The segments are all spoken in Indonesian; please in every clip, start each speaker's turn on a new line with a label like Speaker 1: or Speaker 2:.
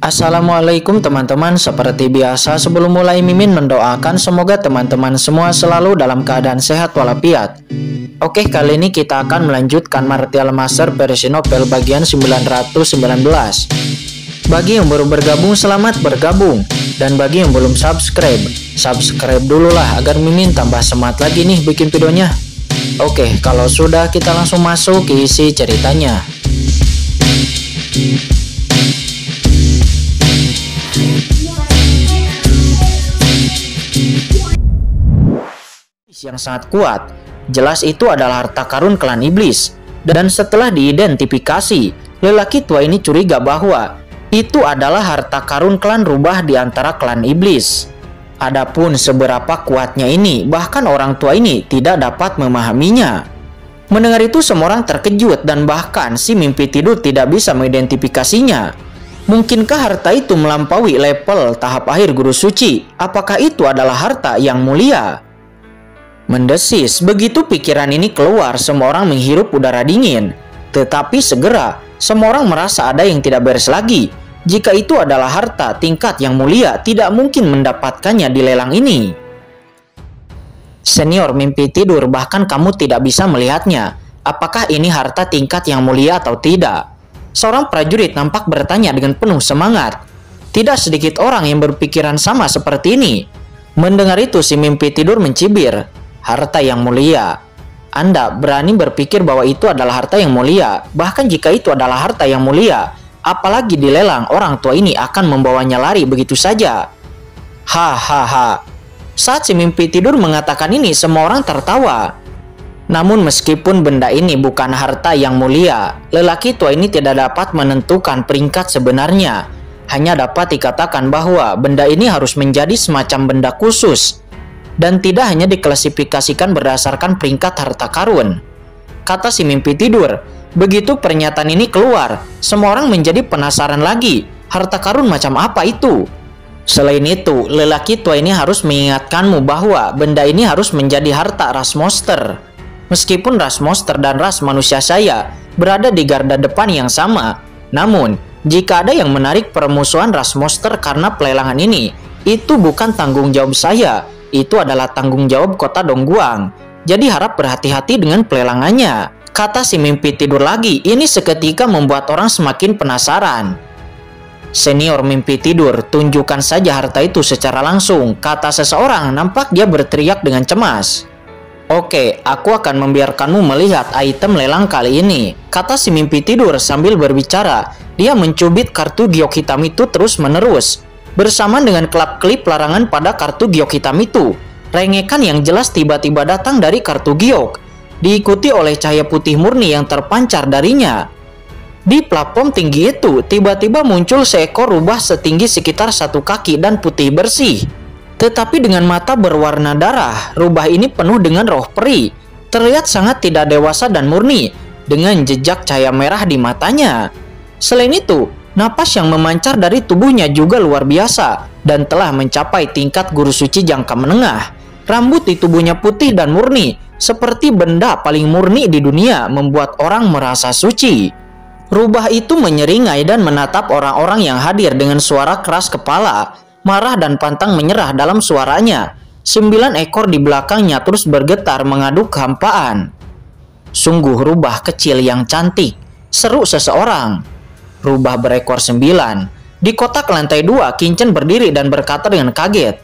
Speaker 1: Assalamualaikum teman-teman. Seperti biasa sebelum mulai Mimin mendoakan semoga teman-teman semua selalu dalam keadaan sehat walafiat. Oke, kali ini kita akan melanjutkan Martial Master versi novel bagian 919. Bagi yang baru bergabung, selamat bergabung. Dan bagi yang belum subscribe, subscribe dulu lah agar Mimin tambah semangat lagi nih bikin videonya. Oke, kalau sudah kita langsung masuk ke isi ceritanya. Yang sangat kuat, jelas itu adalah harta karun klan iblis. Dan setelah diidentifikasi, lelaki tua ini curiga bahwa itu adalah harta karun klan rubah di antara klan iblis. Adapun seberapa kuatnya ini, bahkan orang tua ini tidak dapat memahaminya. Mendengar itu semua orang terkejut dan bahkan si mimpi tidur tidak bisa mengidentifikasinya. Mungkinkah harta itu melampaui level tahap akhir guru suci? Apakah itu adalah harta yang mulia? Mendesis, begitu pikiran ini keluar, semua orang menghirup udara dingin. Tetapi segera, semua orang merasa ada yang tidak beres lagi. Jika itu adalah harta tingkat yang mulia, tidak mungkin mendapatkannya di lelang ini. Senior mimpi tidur, bahkan kamu tidak bisa melihatnya. Apakah ini harta tingkat yang mulia atau tidak? Seorang prajurit nampak bertanya dengan penuh semangat. Tidak sedikit orang yang berpikiran sama seperti ini. Mendengar itu si mimpi tidur mencibir. Harta yang mulia. Anda berani berpikir bahwa itu adalah harta yang mulia. Bahkan jika itu adalah harta yang mulia, apalagi dilelang, orang tua ini akan membawanya lari begitu saja. Hahaha. Saat si mimpi tidur mengatakan ini, semua orang tertawa. Namun meskipun benda ini bukan harta yang mulia, lelaki tua ini tidak dapat menentukan peringkat sebenarnya. Hanya dapat dikatakan bahwa benda ini harus menjadi semacam benda khusus dan tidak hanya diklasifikasikan berdasarkan peringkat harta karun. Kata si mimpi tidur. Begitu pernyataan ini keluar, semua orang menjadi penasaran lagi. Harta karun macam apa itu? Selain itu, lelaki tua ini harus mengingatkanmu bahwa benda ini harus menjadi harta ras monster. Meskipun ras monster dan ras manusia saya berada di garda depan yang sama, namun jika ada yang menarik permusuhan ras monster karena pelelangan ini, itu bukan tanggung jawab saya. Itu adalah tanggung jawab kota Dongguang. Jadi harap berhati-hati dengan pelelangannya. Kata si mimpi tidur lagi. Ini seketika membuat orang semakin penasaran. Senior mimpi tidur, tunjukkan saja harta itu secara langsung. Kata seseorang, nampak dia berteriak dengan cemas. Oke, aku akan membiarkanmu melihat item lelang kali ini. Kata si mimpi tidur sambil berbicara. Dia mencubit kartu giok hitam itu terus menerus. Bersamaan dengan klip larangan pada kartu giok hitam itu, rengekan yang jelas tiba-tiba datang dari kartu giok, diikuti oleh cahaya putih murni yang terpancar darinya. Di platform tinggi itu, tiba-tiba muncul seekor rubah setinggi sekitar 1 kaki dan putih bersih. Tetapi dengan mata berwarna darah, rubah ini penuh dengan roh peri. Terlihat sangat tidak dewasa dan murni, dengan jejak cahaya merah di matanya. Selain itu, napas yang memancar dari tubuhnya juga luar biasa dan telah mencapai tingkat guru suci jangka menengah. Rambut di tubuhnya putih dan murni, seperti benda paling murni di dunia, membuat orang merasa suci. Rubah itu menyeringai dan menatap orang-orang yang hadir dengan suara keras kepala, marah dan pantang menyerah dalam suaranya. 9 ekor di belakangnya terus bergetar mengaduk kehampaan. Sungguh rubah kecil yang cantik, seru seseorang. Rubah berekor 9. Di kotak lantai 2, Kincen berdiri dan berkata dengan kaget.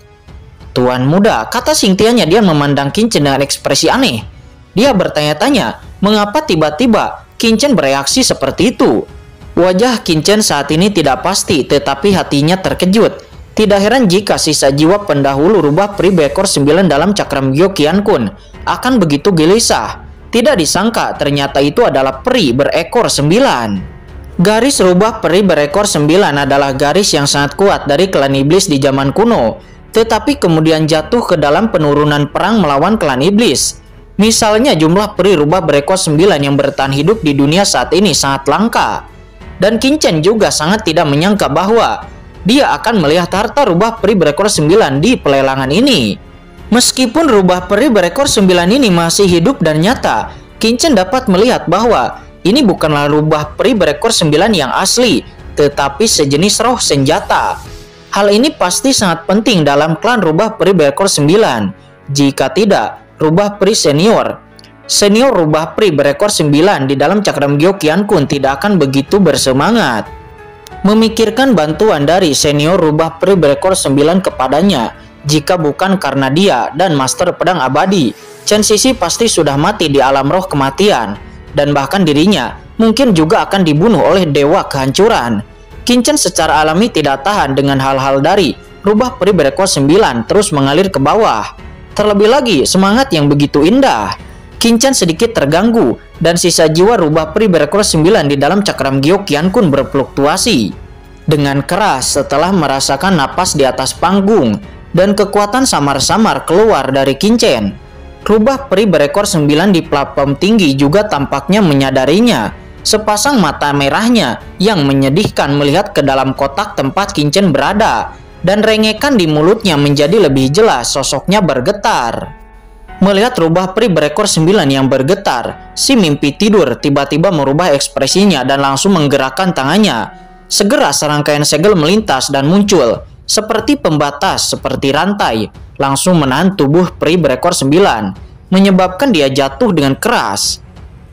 Speaker 1: Tuan muda, kata Xingtianya. Dia memandang Kincen dengan ekspresi aneh. Dia bertanya-tanya, mengapa tiba-tiba Kincen bereaksi seperti itu. Wajah Kincen saat ini tidak pasti, tetapi hatinya terkejut. Tidak heran jika sisa jiwa pendahulu rubah peri berekor 9 dalam cakram Gyo Qiankun akan begitu gelisah. Tidak disangka ternyata itu adalah peri berekor 9. Garis rubah peri berekor 9 adalah garis yang sangat kuat dari klan iblis di zaman kuno, tetapi kemudian jatuh ke dalam penurunan perang melawan klan iblis. Misalnya jumlah peri rubah berekor 9 yang bertahan hidup di dunia saat ini sangat langka. Dan Kincen juga sangat tidak menyangka bahwa dia akan melihat harta rubah peri berekor 9 di pelelangan ini. Meskipun rubah peri berekor 9 ini masih hidup dan nyata, Kincen dapat melihat bahwa ini bukanlah rubah peri berekor 9 yang asli, tetapi sejenis roh senjata. Hal ini pasti sangat penting dalam klan rubah peri berekor 9. Jika tidak, rubah peri senior rubah peri berekor 9 di dalam cakram Gyeokyeon-kun tidak akan begitu bersemangat. Memikirkan bantuan dari senior rubah peri berekor 9 kepadanya, jika bukan karena dia dan Master Pedang Abadi, Chen Sisi pasti sudah mati di alam roh kematian, dan bahkan dirinya mungkin juga akan dibunuh oleh dewa kehancuran. Qin Chen secara alami tidak tahan dengan hal-hal dari rubah peri berekor 9 terus mengalir ke bawah. Terlebih lagi semangat yang begitu indah. Qin Chen sedikit terganggu dan sisa jiwa rubah peri berekor 9 di dalam cakram Gyeokyeon-kun berfluktuasi dengan keras setelah merasakan napas di atas panggung dan kekuatan samar-samar keluar dari Qin Chen. Rubah peri berekor 9 di platform tinggi juga tampaknya menyadarinya. Sepasang mata merahnya yang menyedihkan melihat ke dalam kotak tempat Qin Chen berada, dan rengekan di mulutnya menjadi lebih jelas, sosoknya bergetar. Melihat rubah peri berekor 9 yang bergetar, si mimpi tidur tiba-tiba merubah ekspresinya dan langsung menggerakkan tangannya. Segera serangkaian segel melintas dan muncul, seperti pembatas, seperti rantai, langsung menahan tubuh peri berekor 9, menyebabkan dia jatuh dengan keras.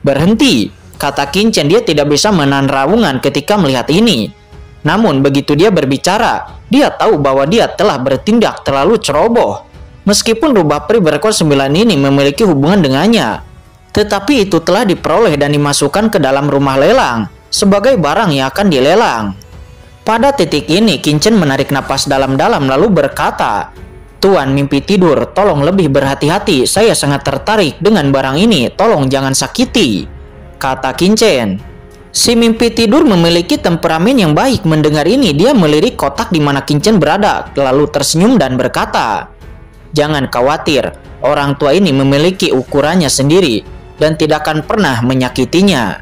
Speaker 1: Berhenti, kata Qin Chen, dia tidak bisa menahan raungan ketika melihat ini. Namun begitu dia berbicara, dia tahu bahwa dia telah bertindak terlalu ceroboh. Meskipun rubah peri berekor 9 ini memiliki hubungan dengannya, tetapi itu telah diperoleh dan dimasukkan ke dalam rumah lelang sebagai barang yang akan dilelang. Pada titik ini Qin Chen menarik napas dalam-dalam lalu berkata, "Tuan mimpi tidur, tolong lebih berhati-hati. Saya sangat tertarik dengan barang ini. Tolong jangan sakiti," kata Qin Chen. Si mimpi tidur memiliki temperamen yang baik. Mendengar ini, dia melirik kotak di mana Qin Chen berada, lalu tersenyum dan berkata, "Jangan khawatir, orang tua ini memiliki ukurannya sendiri dan tidak akan pernah menyakitinya."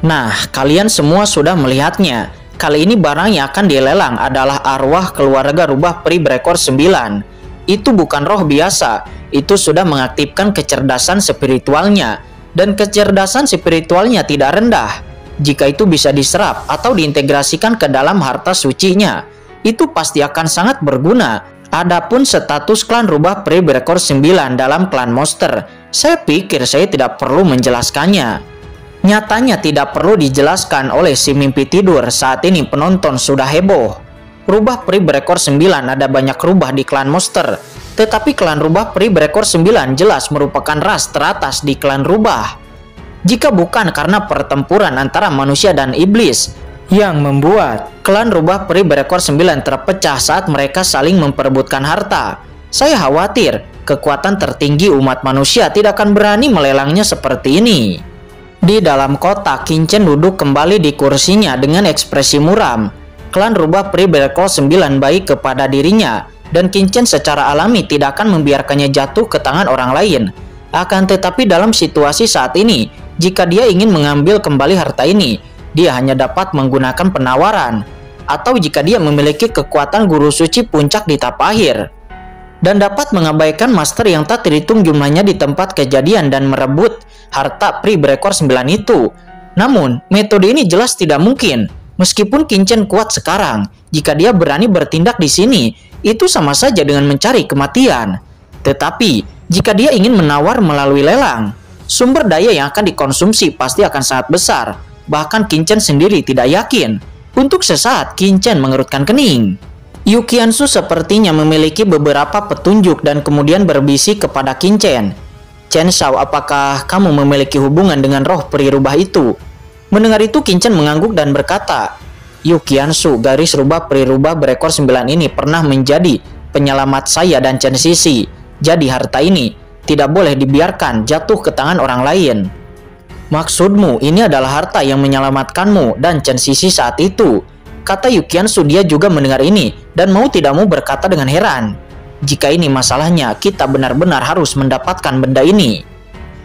Speaker 1: Nah, kalian semua sudah melihatnya. Kali ini barang yang akan dilelang adalah arwah keluarga rubah peri berekor 9. Itu bukan roh biasa, itu sudah mengaktifkan kecerdasan spiritualnya. Dan kecerdasan spiritualnya tidak rendah. Jika itu bisa diserap atau diintegrasikan ke dalam harta sucinya, itu pasti akan sangat berguna. Adapun status klan rubah peri berekor 9 dalam klan monster, saya pikir saya tidak perlu menjelaskannya. Nyatanya tidak perlu dijelaskan oleh si mimpi tidur. Saat ini penonton sudah heboh. Rubah peri berekor 9 ada banyak rubah di klan monster, tetapi klan rubah peri berekor 9 jelas merupakan ras teratas di klan rubah. Jika bukan karena pertempuran antara manusia dan iblis yang membuat klan rubah peri berekor 9 terpecah saat mereka saling memperebutkan harta, saya khawatir kekuatan tertinggi umat manusia tidak akan berani melelangnya seperti ini. Di dalam kotak, Qin Chen duduk kembali di kursinya dengan ekspresi muram. Klan rubah peri berekor 9 baik kepada dirinya, dan Qin Chen secara alami tidak akan membiarkannya jatuh ke tangan orang lain. Akan tetapi dalam situasi saat ini, jika dia ingin mengambil kembali harta ini, dia hanya dapat menggunakan penawaran, atau jika dia memiliki kekuatan guru suci puncak di tahap akhir, dan dapat mengabaikan master yang tak terhitung jumlahnya di tempat kejadian dan merebut harta peri berekor 9 itu. Namun, metode ini jelas tidak mungkin. Meskipun Qin Chen kuat sekarang, jika dia berani bertindak di sini, itu sama saja dengan mencari kematian. Tetapi, jika dia ingin menawar melalui lelang, sumber daya yang akan dikonsumsi pasti akan sangat besar. Bahkan Qin Chen sendiri tidak yakin. Untuk sesaat, Qin Chen mengerutkan kening. Yu Qiansu sepertinya memiliki beberapa petunjuk dan kemudian berbisik kepada Qin Chen. "Chen Shao, apakah kamu memiliki hubungan dengan roh peri rubah itu?" Mendengar itu Qin Chen mengangguk dan berkata, "Yu Qiansu, garis rubah peri rubah berekor 9 ini pernah menjadi penyelamat saya dan Chen Sisi. Jadi harta ini tidak boleh dibiarkan jatuh ke tangan orang lain." "Maksudmu ini adalah harta yang menyelamatkanmu dan Chen Sisi saat itu?" kata Yu Qiansu. Dia juga mendengar ini dan mau tidak mau berkata dengan heran, "Jika ini masalahnya, kita benar-benar harus mendapatkan benda ini."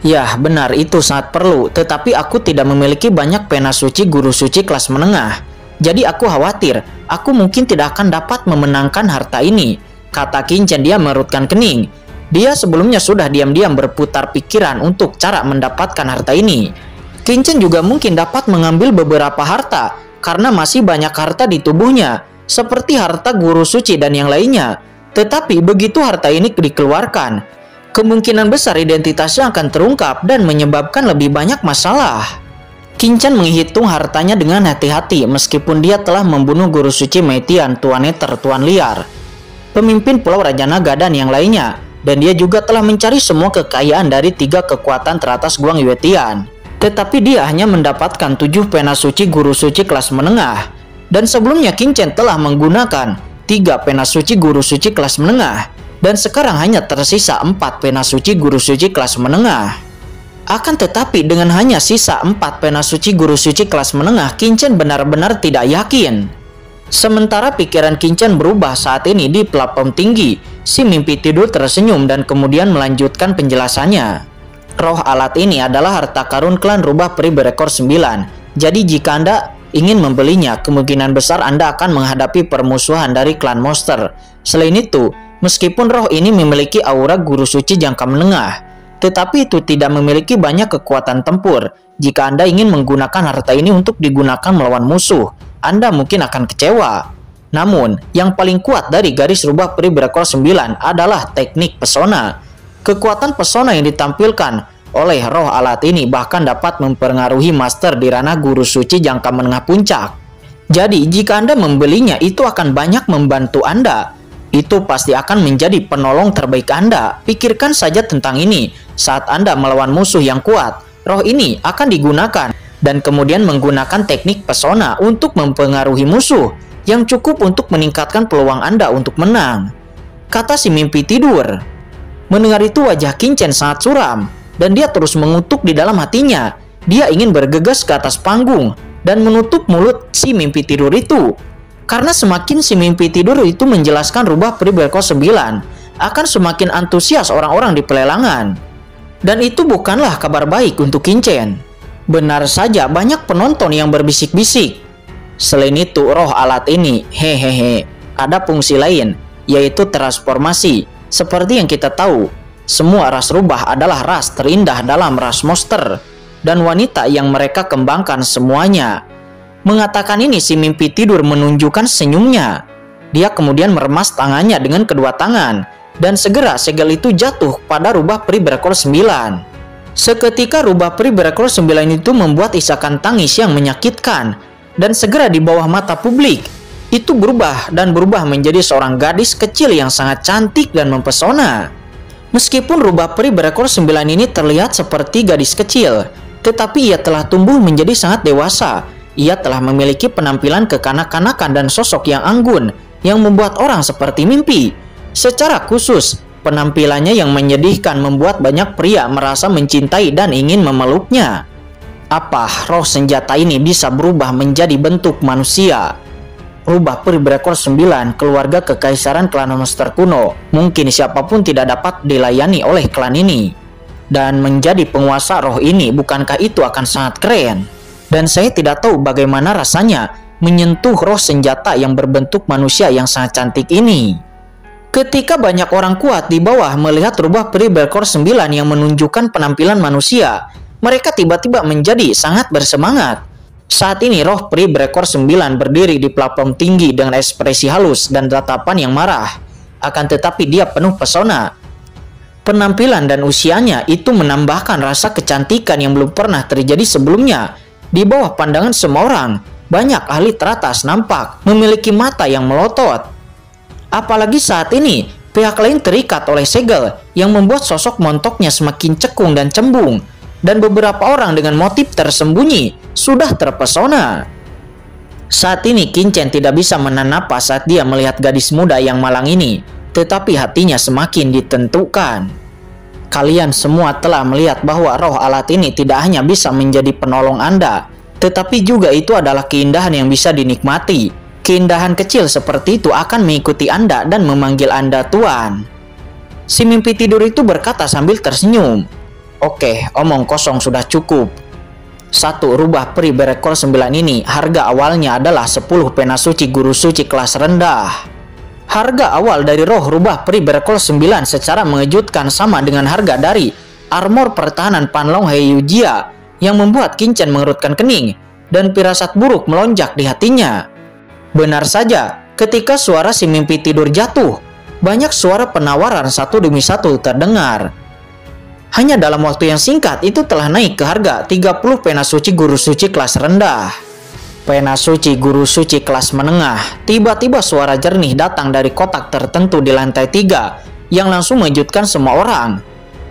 Speaker 1: "Ya, benar, itu sangat perlu, tetapi aku tidak memiliki banyak pena suci guru suci kelas menengah. Jadi aku khawatir, aku mungkin tidak akan dapat memenangkan harta ini," kata Qin Chen. Dia mengerutkan kening. Dia sebelumnya sudah diam-diam berputar pikiran untuk cara mendapatkan harta ini. Qin Chen juga mungkin dapat mengambil beberapa harta, karena masih banyak harta di tubuhnya, seperti harta guru suci dan yang lainnya. Tetapi begitu harta ini dikeluarkan, kemungkinan besar identitasnya akan terungkap dan menyebabkan lebih banyak masalah. Qin Chen menghitung hartanya dengan hati-hati meskipun dia telah membunuh guru suci Meitian, Tuan Nether, Tuan Liar, pemimpin Pulau Raja Naga dan yang lainnya. Dan dia juga telah mencari semua kekayaan dari 3 kekuatan teratas Guang Yuetian. Tetapi dia hanya mendapatkan 7 pena suci guru suci kelas menengah. Dan sebelumnya Qin Chen telah menggunakan 3 pena suci guru suci kelas menengah. Dan sekarang hanya tersisa 4 pena suci guru suci kelas menengah. Akan tetapi dengan hanya sisa 4 pena suci guru suci kelas menengah, Qin Chen benar-benar tidak yakin. Sementara pikiran Qin Chen berubah saat ini di platform tinggi, si mimpi tidur tersenyum dan kemudian melanjutkan penjelasannya. Roh alat ini adalah harta karun klan rubah peri berekor 9. Jadi jika Anda ingin membelinya, kemungkinan besar Anda akan menghadapi permusuhan dari klan monster. Selain itu, meskipun roh ini memiliki aura guru suci jangka menengah, tetapi itu tidak memiliki banyak kekuatan tempur. Jika Anda ingin menggunakan harta ini untuk digunakan melawan musuh, Anda mungkin akan kecewa. Namun, yang paling kuat dari garis rubah peri berekor 9 adalah teknik pesona. Kekuatan pesona yang ditampilkan oleh roh alat ini bahkan dapat mempengaruhi master di ranah guru suci jangka menengah puncak. Jadi, jika Anda membelinya, itu akan banyak membantu Anda. Itu pasti akan menjadi penolong terbaik Anda. Pikirkan saja tentang ini. Saat Anda melawan musuh yang kuat, roh ini akan digunakan dan kemudian menggunakan teknik pesona untuk mempengaruhi musuh yang cukup untuk meningkatkan peluang Anda untuk menang, kata si mimpi tidur. Mendengar itu wajah Qin Chen sangat suram dan dia terus mengutuk di dalam hatinya. Dia ingin bergegas ke atas panggung dan menutup mulut si mimpi tidur itu. Karena semakin si mimpi tidur itu menjelaskan rubah peri berekor 9, akan semakin antusias orang-orang di pelelangan. Dan itu bukanlah kabar baik untuk Qin Chen. Benar saja banyak penonton yang berbisik-bisik. Selain itu, roh alat ini, ada fungsi lain, yaitu transformasi. Seperti yang kita tahu, semua ras rubah adalah ras terindah dalam ras monster, dan wanita yang mereka kembangkan semuanya. Mengatakan ini, si mimpi tidur menunjukkan senyumnya. Dia kemudian meremas tangannya dengan kedua tangan, dan segera segel itu jatuh pada rubah peri berekor 9. Seketika rubah peri berekor 9 itu membuat isakan tangis yang menyakitkan, dan segera di bawah mata publik, itu berubah menjadi seorang gadis kecil yang sangat cantik dan mempesona. Meskipun rubah peri berekor 9 ini terlihat seperti gadis kecil, tetapi ia telah tumbuh menjadi sangat dewasa. Ia telah memiliki penampilan kekanak-kanakan dan sosok yang anggun, yang membuat orang seperti mimpi. Secara khusus, penampilannya yang menyedihkan membuat banyak pria merasa mencintai dan ingin memeluknya. Apa roh senjata ini bisa berubah menjadi bentuk manusia? Rubah peri berekor 9, keluarga kekaisaran klan monster kuno. Mungkin siapapun tidak dapat dilayani oleh klan ini. Dan menjadi penguasa roh ini, bukankah itu akan sangat keren? Dan saya tidak tahu bagaimana rasanya menyentuh roh senjata yang berbentuk manusia yang sangat cantik ini. Ketika banyak orang kuat di bawah melihat rubah peri berekor 9 yang menunjukkan penampilan manusia, mereka tiba-tiba menjadi sangat bersemangat. Saat ini roh peri berekor 9 berdiri di platform tinggi dengan ekspresi halus dan tatapan yang marah. Akan tetapi dia penuh pesona. Penampilan dan usianya itu menambahkan rasa kecantikan yang belum pernah terjadi sebelumnya. Di bawah pandangan semua orang, banyak ahli teratas nampak memiliki mata yang melotot. Apalagi saat ini, pihak lain terikat oleh segel yang membuat sosok montoknya semakin cekung dan cembung. Dan beberapa orang dengan motif tersembunyi sudah terpesona. Saat ini Qin Chen tidak bisa menahan napas saat dia melihat gadis muda yang malang ini. Tetapi hatinya semakin ditentukan. Kalian semua telah melihat bahwa roh alat ini tidak hanya bisa menjadi penolong Anda, tetapi juga itu adalah keindahan yang bisa dinikmati. Keindahan kecil seperti itu akan mengikuti Anda dan memanggil Anda Tuan. Si mimpi tidur itu berkata sambil tersenyum. Oke, omong kosong sudah cukup. 1. Rubah peri berekor 9 ini, harga awalnya adalah 10 pena suci guru suci kelas rendah. Harga awal dari roh rubah peri berekor 9 secara mengejutkan sama dengan harga dari armor pertahanan Panlong Heiyujia, yang membuat Qin Chen mengerutkan kening. dan firasat buruk melonjak di hatinya. Benar saja, ketika suara si mimpi tidur jatuh, banyak suara penawaran satu demi satu terdengar. Hanya dalam waktu yang singkat itu telah naik ke harga 30 pena suci guru suci kelas rendah. Pena suci guru suci kelas menengah. Tiba-tiba suara jernih datang dari kotak tertentu di lantai 3 yang langsung mengejutkan semua orang.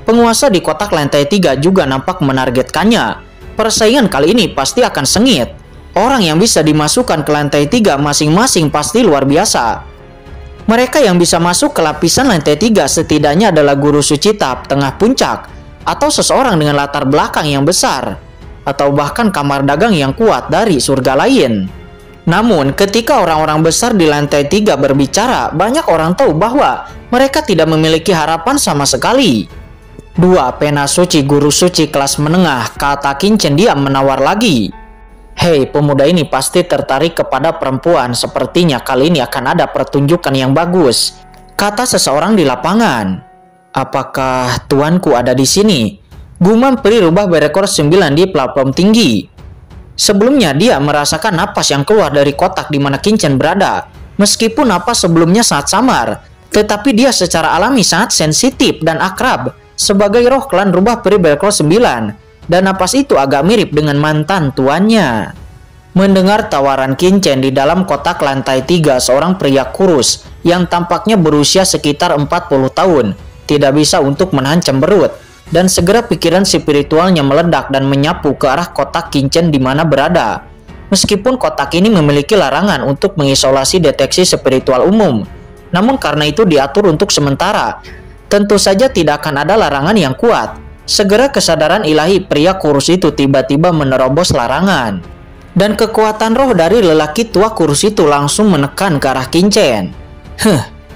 Speaker 1: Penguasa di kotak lantai 3 juga nampak menargetkannya. Persaingan kali ini pasti akan sengit. Orang yang bisa dimasukkan ke lantai 3 masing-masing pasti luar biasa. Mereka yang bisa masuk ke lapisan lantai 3 setidaknya adalah guru suci tahap tengah puncak, atau seseorang dengan latar belakang yang besar, atau bahkan kamar dagang yang kuat dari surga lain. Namun ketika orang-orang besar di lantai 3 berbicara, banyak orang tahu bahwa mereka tidak memiliki harapan sama sekali. 2 pena suci guru suci kelas menengah, kata Qin Chen diam menawar lagi. Hei, pemuda ini pasti tertarik kepada perempuan, sepertinya kali ini akan ada pertunjukan yang bagus, kata seseorang di lapangan. Apakah tuanku ada di sini? Gumam peri rubah berekor 9 di platform tinggi. Sebelumnya dia merasakan napas yang keluar dari kotak di mana Qin Chen berada. Meskipun napas sebelumnya sangat samar, tetapi dia secara alami sangat sensitif dan akrab sebagai roh klan rubah peri berekor 9. Dan napas itu agak mirip dengan mantan tuannya. Mendengar tawaran Qin Chen di dalam kotak lantai 3, seorang pria kurus yang tampaknya berusia sekitar 40 tahun tidak bisa untuk menahan cemberut, dan segera pikiran spiritualnya meledak dan menyapu ke arah kotak Qin Chen di mana berada. Meskipun kotak ini memiliki larangan untuk mengisolasi deteksi spiritual umum, namun karena itu diatur untuk sementara, tentu saja tidak akan ada larangan yang kuat. Segera kesadaran ilahi pria kurus itu tiba-tiba menerobos larangan, dan kekuatan roh dari lelaki tua kurus itu langsung menekan ke arah Qin Chen.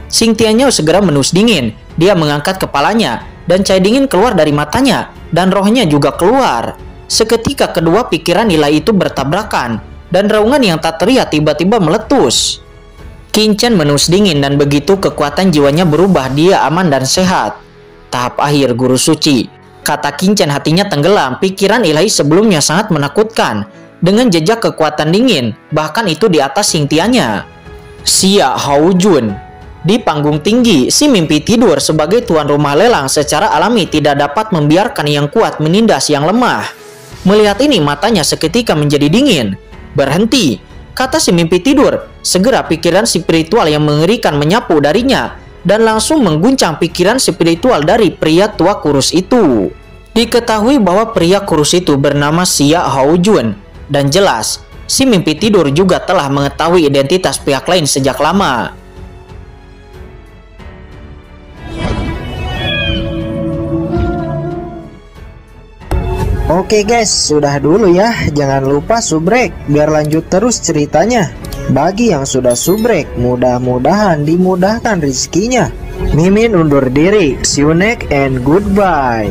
Speaker 1: Xing Tianyu segera menus dingin. Dia mengangkat kepalanya dan cahaya dingin keluar dari matanya dan rohnya juga keluar. Seketika kedua pikiran ilahi itu bertabrakan dan raungan yang tak terlihat tiba-tiba meletus. Qin Chen menus dingin dan begitu kekuatan jiwanya berubah, dia aman dan sehat. Tahap akhir guru suci, kata Qin Chen, hatinya tenggelam. Pikiran ilahi sebelumnya sangat menakutkan dengan jejak kekuatan dingin, bahkan itu di atas Xing Tianyu. Xia Haojun. Di panggung tinggi, si mimpi tidur sebagai tuan rumah lelang secara alami tidak dapat membiarkan yang kuat menindas yang lemah. Melihat ini, matanya seketika menjadi dingin. Berhenti, kata si mimpi tidur. Segera pikiran spiritual yang mengerikan menyapu darinya dan langsung mengguncang pikiran spiritual dari pria tua kurus itu. Diketahui bahwa pria kurus itu bernama Xia Haojun, dan jelas si mimpi tidur juga telah mengetahui identitas pihak lain sejak lama.
Speaker 2: Oke guys, sudah dulu ya. Jangan lupa subrek biar lanjut terus ceritanya. Bagi yang sudah subrek, mudah-mudahan dimudahkan rezekinya. Mimin undur diri. See you next and goodbye.